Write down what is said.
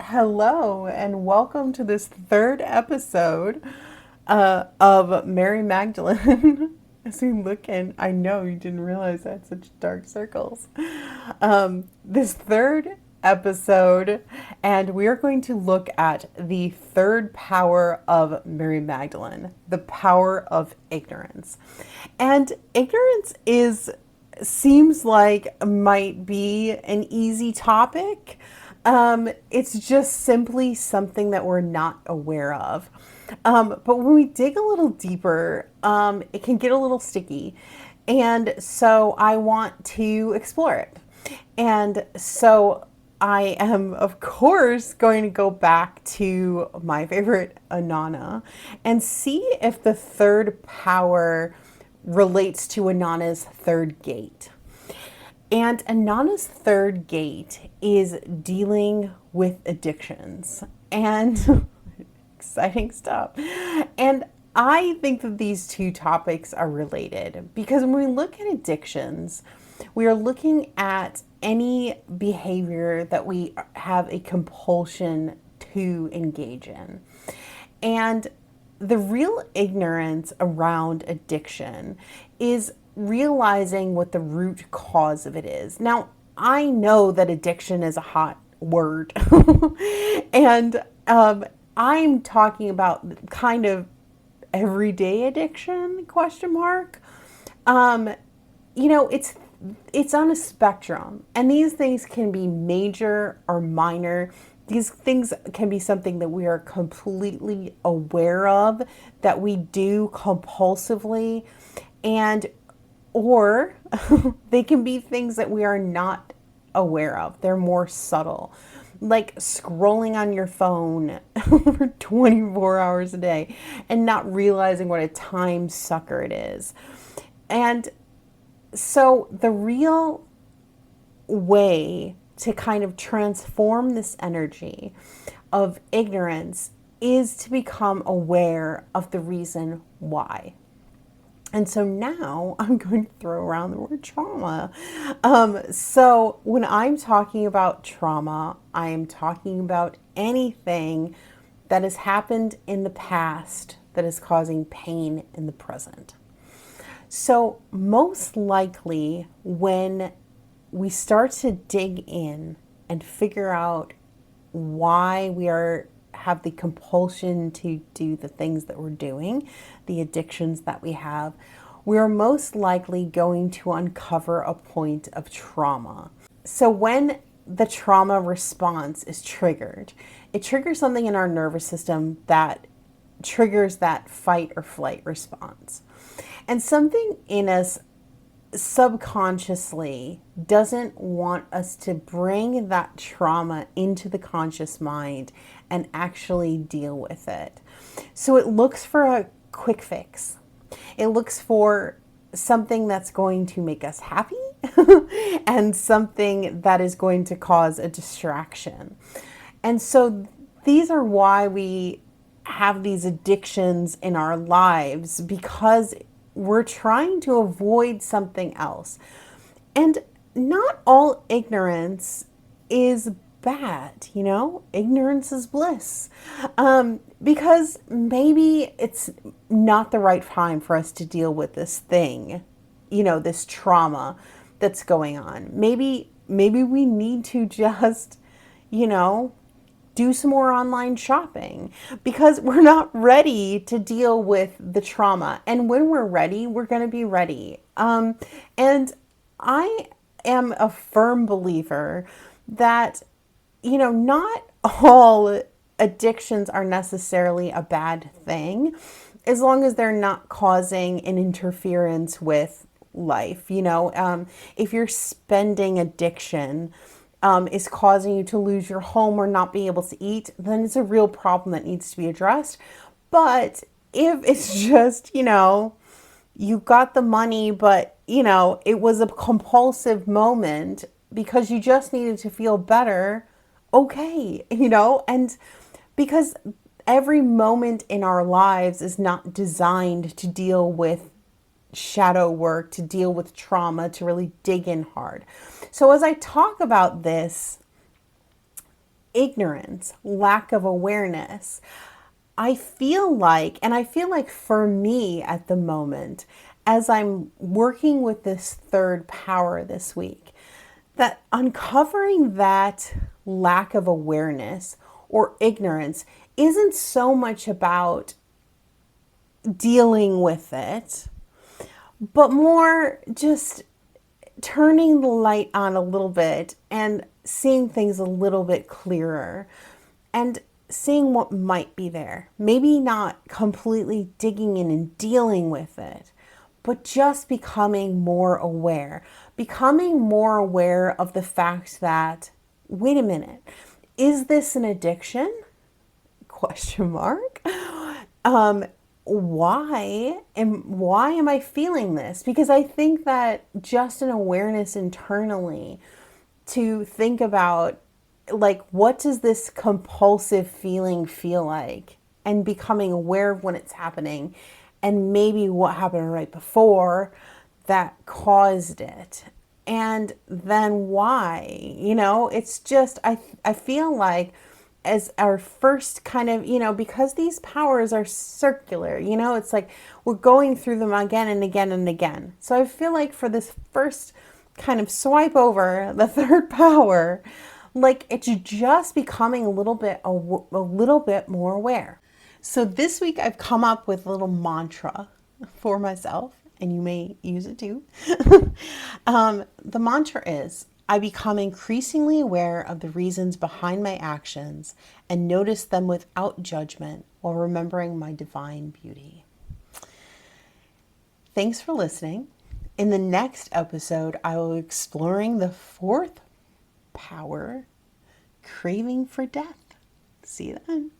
Hello, and welcome to this third episode of Mary Magdalene. As we look in, I know you didn't realize I had such dark circles. This third episode, and we are going to look at the third power of Mary Magdalene, the power of ignorance. And ignorance is seems like might be an easy topic. It's just simply something that we're not aware of. But when we dig a little deeper, it can get a little sticky. And so I want to explore it. And so I am, of course, going to go back to my favorite Inanna and see if the third power relates to Inanna's third gate. And Inanna's third gate is dealing with addictions and exciting stuff. And I think that these two topics are related because when we look at addictions, we are looking at any behavior that we have a compulsion to engage in. And the real ignorance around addiction is realizing what the root cause of it is. Now, I know that addiction is a hot word, and I'm talking about kind of everyday addiction, question mark. Um, it's on a spectrum, and these things can be major or minor. These things can be something that we are completely aware of, that we do compulsively, and or they can be things that we are not aware of. They're more subtle, like scrolling on your phone for 24 hours a day and not realizing what a time sucker it is. And so the real way to kind of transform this energy of ignorance is to become aware of the reason why. And so now I'm going to throw around the word trauma. So when I'm talking about trauma, I am talking about anything that has happened in the past that is causing pain in the present. So most likely when we start to dig in and figure out why we have the compulsion to do the things that we're doing, the addictions that we have, we are most likely going to uncover a point of trauma. So when the trauma response is triggered, it triggers something in our nervous system that triggers that fight or flight response. And something in us subconsciously doesn't want us to bring that trauma into the conscious mind and actually deal with it. So it looks for a quick fix. It looks for something that's going to make us happy and something that is going to cause a distraction. And so these are why we have these addictions in our lives, because we're trying to avoid something else. And not all ignorance is bad, ignorance is bliss. Because maybe it's not the right time for us to deal with this thing, this trauma that's going on. Maybe we need to just, do some more online shopping because we're not ready to deal with the trauma. And when we're ready, we're going to be ready. And I am a firm believer that, not all addictions are necessarily a bad thing as long as they're not causing an interference with life. If you're spending addiction, is causing you to lose your home or not be able to eat, then it's a real problem that needs to be addressed. But if it's just, you got the money, but, it was a compulsive moment because you just needed to feel better, okay, and because every moment in our lives is not designed to deal with shadow work, to deal with trauma, to really dig in hard. So as I talk about this, ignorance, lack of awareness. I feel like for me at the moment, as I'm working with this third power this week, that uncovering that lack of awareness or ignorance isn't so much about dealing with it, but more just turning the light on a little bit and seeing things a little bit clearer and seeing what might be there. Maybe not completely digging in and dealing with it, but just becoming more aware of the fact that, wait a minute, is this an addiction? Question mark. Um, why am I feeling this? Because I think that just an awareness internally to think about, like, what does this compulsive feeling feel like, and becoming aware of when it's happening and maybe what happened right before that caused it, and then why. It's just, I feel like, as our first kind of, because these powers are circular, it's like we're going through them again and again and again. So I feel like for this first kind of swipe over the third power, like it's just becoming a little bit more aware. So this week I've come up with a little mantra for myself, and you may use it too. The mantra is, I become increasingly aware of the reasons behind my actions and notice them without judgment while remembering my divine beauty. Thanks for listening. In the next episode, I will be exploring the fourth power, craving for death. See you then.